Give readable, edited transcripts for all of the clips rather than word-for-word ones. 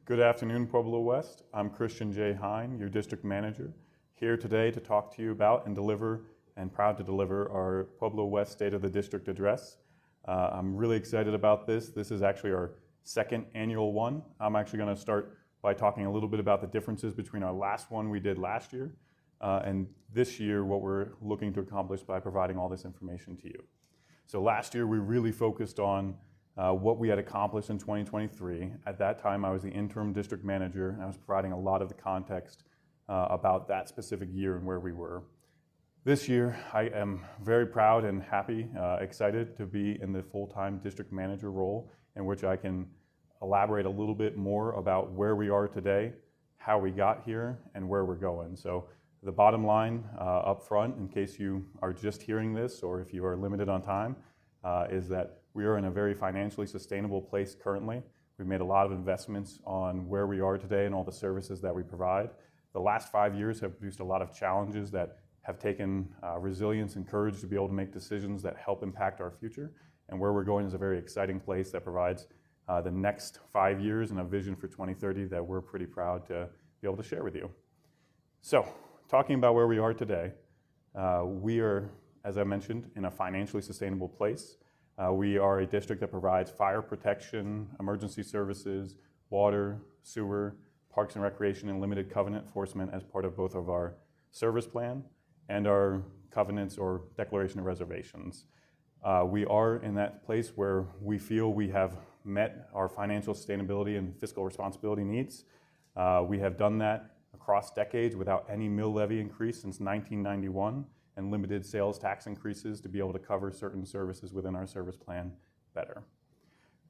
Good afternoon, Pueblo West. I'm Christian J. Heyn, your district manager, here today to talk to you about and proud to deliver our Pueblo West State of the District address. I'm really excited about this. This is actually our second annual one. I'm actually going to start by talking a little bit about the differences between our last one we did last year and this year, what we're looking to accomplish by providing all this information to you. So last year we really focused on what we had accomplished in 2023. At that time, I was the interim district manager, and I was providing a lot of the context about that specific year and where we were. This year, I am very proud and happy, excited to be in the full-time district manager role, in which I can elaborate a little bit more about where we are today, how we got here, and where we're going. So the bottom line up front, in case you are just hearing this or if you are limited on time, is that we are in a very financially sustainable place currently. We've made a lot of investments on where we are today and all the services that we provide. The last 5 years have produced a lot of challenges that have taken resilience and courage to be able to make decisions that help impact our future. And where we're going is a very exciting place that provides the next 5 years and a vision for 2030 that we're pretty proud to be able to share with you. So, talking about where we are today, we are, as I mentioned, in a financially sustainable place. We are a district that provides fire protection, emergency services, water, sewer, parks and recreation, and limited covenant enforcement as part of both of our service plan and our covenants or declaration of reservations. We are in that place where we feel we have met our financial sustainability and fiscal responsibility needs. We have done that across decades without any mill levy increase since 1991. And limited sales tax increases to be able to cover certain services within our service plan better.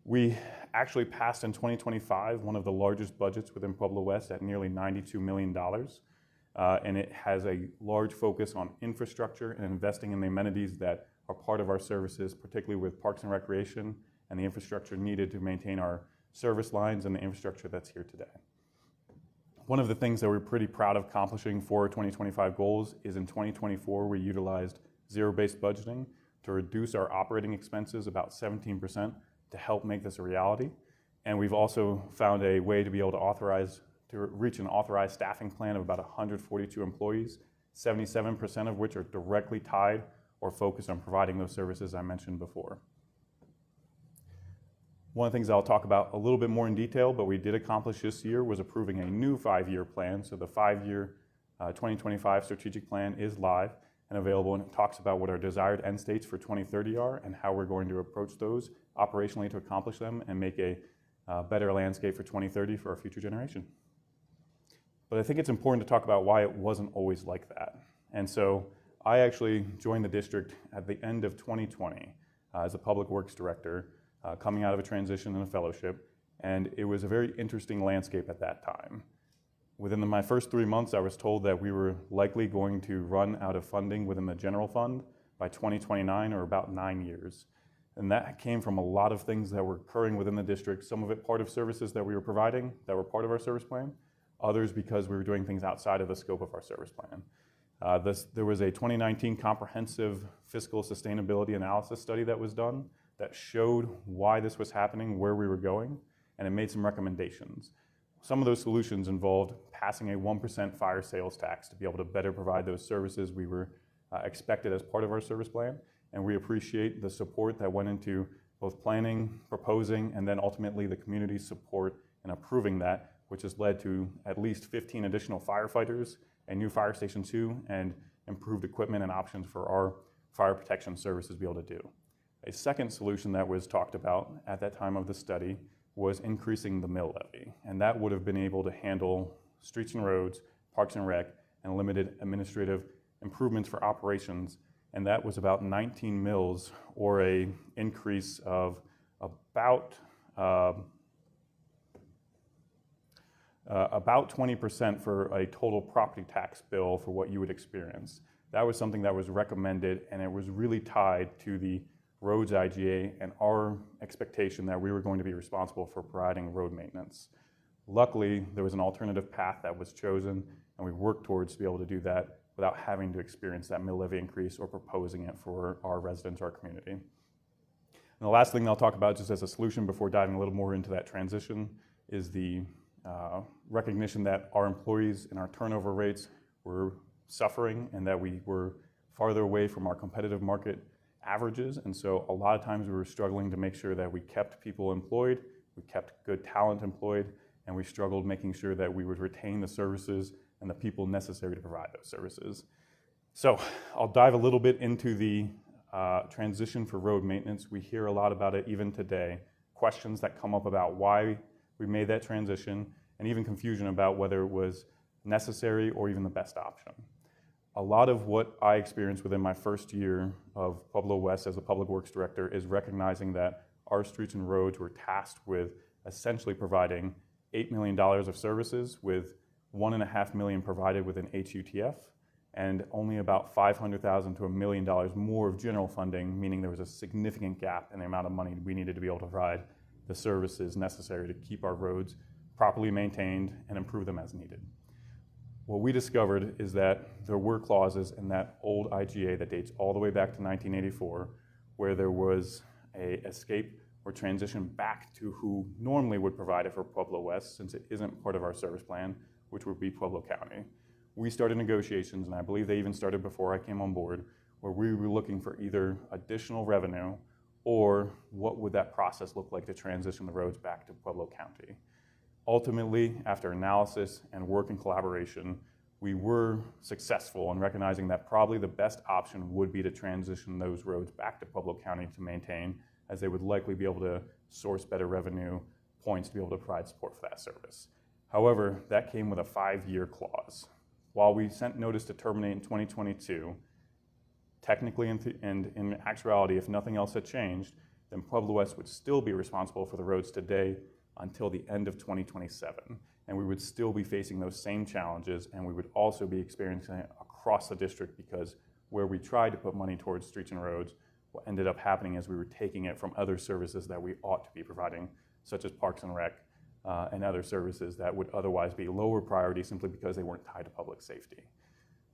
We actually passed in 2025 one of the largest budgets within Pueblo West at nearly $92 million. And it has a large focus on infrastructure and investing in the amenities that are part of our services, particularly with parks and recreation and the infrastructure needed to maintain our service lines and the infrastructure that's here today. One of the things that we're pretty proud of accomplishing for our 2025 goals is in 2024, we utilized zero-based budgeting to reduce our operating expenses about 17% to help make this a reality. And we've also found a way to be able to reach an authorized staffing plan of about 142 employees, 77% of which are directly tied or focused on providing those services I mentioned before. One of the things I'll talk about a little bit more in detail, but we did accomplish this year, was approving a new 5-year plan. So the 5-year 2025 strategic plan is live and available, and it talks about what our desired end states for 2030 are and how we're going to approach those operationally to accomplish them and make a better landscape for 2030 for our future generation. But I think it's important to talk about why it wasn't always like that. And so I actually joined the district at the end of 2020 as a public works director, coming out of a transition and a fellowship, and it was a very interesting landscape at that time. Within my first 3 months, I was told that we were likely going to run out of funding within the general fund by 2029, or about 9 years. And that came from a lot of things that were occurring within the district, some of it part of services that we were providing that were part of our service plan, others because we were doing things outside of the scope of our service plan. There was a 2019 comprehensive fiscal sustainability analysis study that was done that showed why this was happening, where we were going, and it made some recommendations. Some of those solutions involved passing a 1% fire sales tax to be able to better provide those services we were expected as part of our service plan, and we appreciate the support that went into both planning, proposing, and then ultimately the community's support in approving that, which has led to at least 15 additional firefighters, a new fire station 2, and improved equipment and options for our fire protection services to be able to do. A second solution that was talked about at that time of the study was increasing the mill levy, and that would have been able to handle streets and roads, parks and rec, and limited administrative improvements for operations, and that was about 19 mills, or a increase of about 20% for a total property tax bill for what you would experience. That was something that was recommended, and it was really tied to the roads IGA and our expectation that we were going to be responsible for providing road maintenance. Luckily, there was an alternative path that was chosen, and we worked towards to be able to do that without having to experience that mill levy increase or proposing it for our residents, our community. And the last thing I'll talk about just as a solution before diving a little more into that transition is the recognition that our employees and our turnover rates were suffering and that we were farther away from our competitive market averages. And so a lot of times we were struggling to make sure that we kept people employed, we kept good talent employed, and we struggled making sure that we would retain the services and the people necessary to provide those services. So I'll dive a little bit into the transition for road maintenance. We hear a lot about it even today, questions that come up about why we made that transition, and even confusion about whether it was necessary or even the best option. A lot of what I experienced within my first year of Pueblo West as a public works director is recognizing that our streets and roads were tasked with essentially providing $8 million of services, with $1.5 million provided within HUTF, and only about $500,000 to $1 million more of general funding, meaning there was a significant gap in the amount of money we needed to be able to provide the services necessary to keep our roads properly maintained and improve them as needed. What we discovered is that there were clauses in that old IGA that dates all the way back to 1984, where there was a escape or transition back to who normally would provide it for Pueblo West, since it isn't part of our service plan, which would be Pueblo County. We started negotiations, and I believe they even started before I came on board, where we were looking for either additional revenue or what would that process look like to transition the roads back to Pueblo County. Ultimately, after analysis and work in collaboration, we were successful in recognizing that probably the best option would be to transition those roads back to Pueblo County to maintain, as they would likely be able to source better revenue points to be able to provide support for that service. However, that came with a 5-year clause. While we sent notice to terminate in 2022, technically and in actuality, if nothing else had changed, then Pueblo West would still be responsible for the roads today until the end of 2027. And we would still be facing those same challenges, and we would also be experiencing it across the district, because where we tried to put money towards streets and roads, what ended up happening is we were taking it from other services that we ought to be providing, such as Parks and Rec, and other services that would otherwise be lower priority simply because they weren't tied to public safety.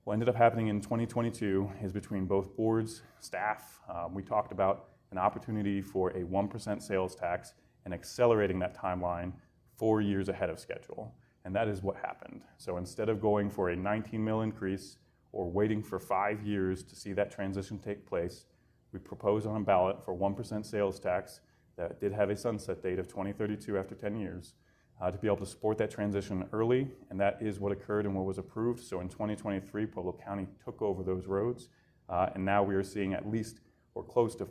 What ended up happening in 2022 is, between both boards, staff, we talked about an opportunity for a 1% sales tax and accelerating that timeline 4 years ahead of schedule. And that is what happened. So instead of going for a 19 mil increase or waiting for 5 years to see that transition take place, we proposed on a ballot for 1% sales tax that did have a sunset date of 2032 after 10 years to be able to support that transition early, and that is what occurred and what was approved. So in 2023, Pueblo County took over those roads, and now we are seeing at least, or close to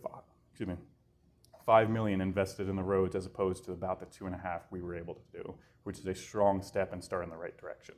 $5 million invested in the roads, as opposed to about the 2.5 we were able to do, which is a strong step and start in the right direction.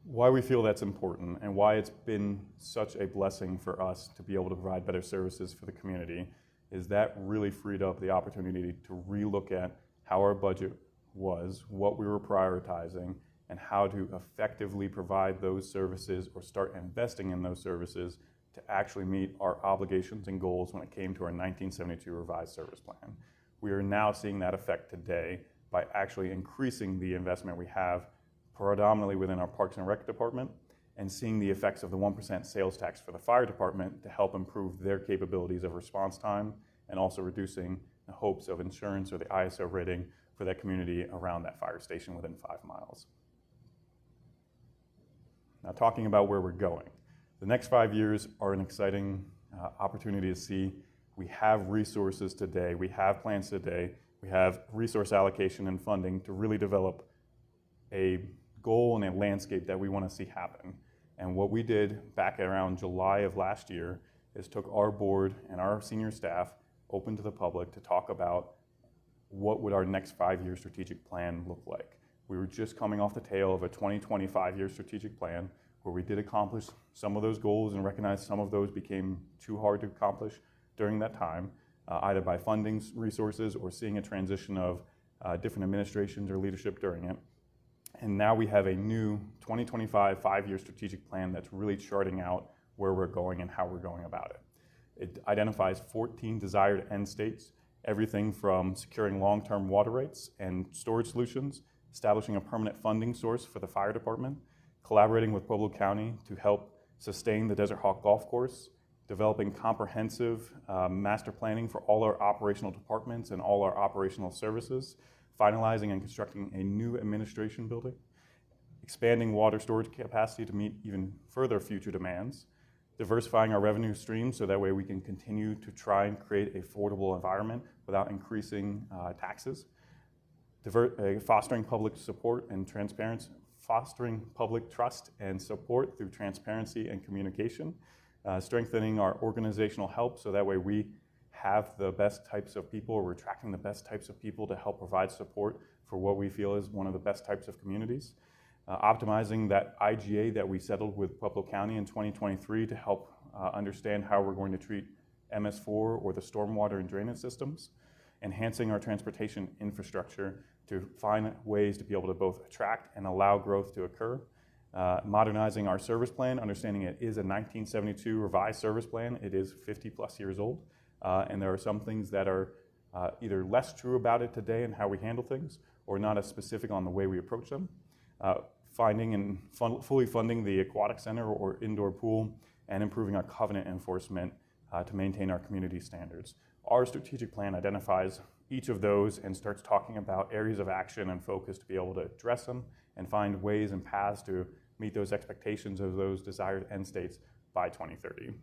Why we feel that's important and why it's been such a blessing for us to be able to provide better services for the community is that really freed up the opportunity to relook at how our budget was, what we were prioritizing, and how to effectively provide those services or start investing in those services to actually meet our obligations and goals when it came to our 1972 revised service plan. We are now seeing that effect today by actually increasing the investment we have predominantly within our Parks and Rec department, and seeing the effects of the 1% sales tax for the fire department to help improve their capabilities of response time, and also reducing the hopes of insurance or the ISO rating for that community around that fire station within 5 miles. Now, talking about where we're going. The next 5 years are an exciting opportunity to see. We have resources today, we have plans today, we have resource allocation and funding to really develop a goal and a landscape that we want to see happen. And what we did back around July of last year is took our board and our senior staff open to the public to talk about what would our next 5-year strategic plan look like. We were just coming off the tail of a 2020 5-year strategic plan where we did accomplish some of those goals and recognized some of those became too hard to accomplish during that time, either by funding resources or seeing a transition of different administrations or leadership during it. And now we have a new 2025 5-year strategic plan that's really charting out where we're going and how we're going about it. It identifies 14 desired end states, everything from securing long-term water rights and storage solutions, establishing a permanent funding source for the fire department, collaborating with Pueblo County to help sustain the Desert Hawk Golf Course, developing comprehensive master planning for all our operational departments and all our operational services, finalizing and constructing a new administration building, expanding water storage capacity to meet even further future demands, diversifying our revenue streams so that way we can continue to try and create an affordable environment without increasing taxes, fostering public support and transparency, fostering public trust and support through transparency and communication, strengthening our organizational help so that way we have the best types of people, or we're attracting the best types of people to help provide support for what we feel is one of the best types of communities. Optimizing that IGA that we settled with Pueblo County in 2023 to help understand how we're going to treat MS4 or the stormwater and drainage systems. Enhancing our transportation infrastructure to find ways to be able to both attract and allow growth to occur. Modernizing our service plan, understanding it is a 1972 revised service plan. It is 50 plus years old. And there are some things that are either less true about it today and how we handle things, or not as specific on the way we approach them. Finding and fully funding the aquatic center or indoor pool, and improving our covenant enforcement to maintain our community standards. Our strategic plan identifies each of those and starts talking about areas of action and focus to be able to address them and find ways and paths to meet those expectations of those desired end states by 2030.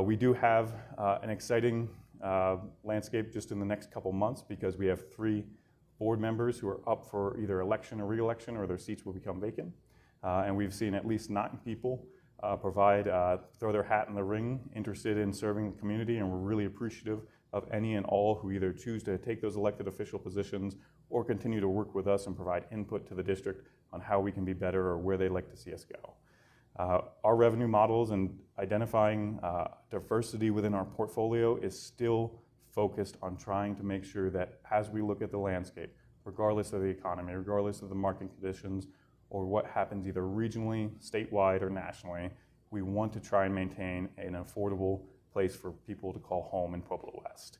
We do have an exciting landscape just in the next couple months, because we have 3 board members who are up for either election or re-election, or their seats will become vacant. And we've seen at least 9 people throw their hat in the ring, interested in serving the community, and we're really appreciative of any and all who either choose to take those elected official positions or continue to work with us and provide input to the district on how we can be better or where they'd like to see us go. Our revenue models and identifying diversity within our portfolio is still focused on trying to make sure that as we look at the landscape, regardless of the economy, regardless of the market conditions, or what happens either regionally, statewide, or nationally, we want to try and maintain an affordable place for people to call home in Pueblo West.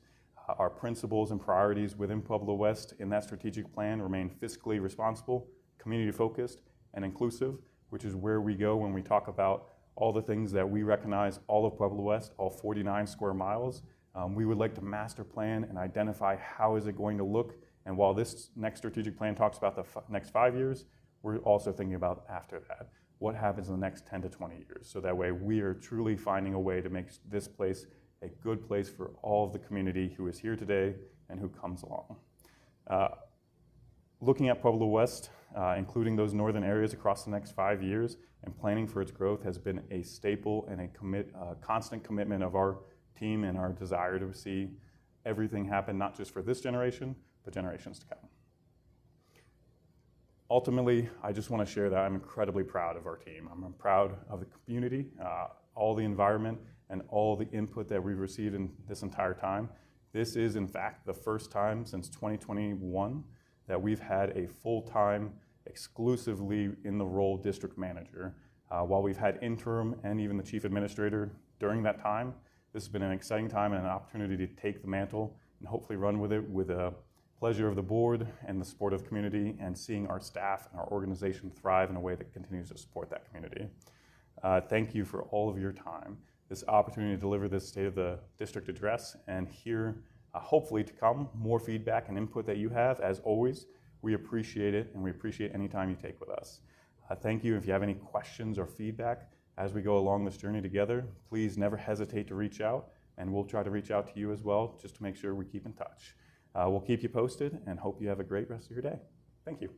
Our principles and priorities within Pueblo West in that strategic plan remain fiscally responsible, community-focused, and inclusive, which is where we go when we talk about all the things that we recognize all of Pueblo West, all 49 square miles. We would like to master plan and identify how is it going to look. And while this next strategic plan talks about the next 5 years, we're also thinking about after that. What happens in the next 10 to 20 years? So that way we are truly finding a way to make this place a good place for all of the community who is here today and who comes along. Looking at Pueblo West, including those northern areas across the next 5 years, and planning for its growth has been a staple and a constant commitment of our team and our desire to see everything happen, not just for this generation, but generations to come. Ultimately, I just want to share that I'm incredibly proud of our team. I'm proud of the community, all the environment, and all the input that we've received in this entire time. This is, in fact, the first time since 2021 that we've had a full-time, exclusively in the role district manager. While we've had interim and even the chief administrator during that time, this has been an exciting time and an opportunity to take the mantle and hopefully run with it with the pleasure of the board and the support of the community, and seeing our staff and our organization thrive in a way that continues to support that community. Thank you for all of your time, this opportunity to deliver this State of the District address, and hear, hopefully to come, more feedback and input that you have. As always, we appreciate it, and we appreciate any time you take with us. Thank you. If you have any questions or feedback as we go along this journey together, please never hesitate to reach out, and we'll try to reach out to you as well, just to make sure we keep in touch. We'll keep you posted and hope you have a great rest of your day. Thank you.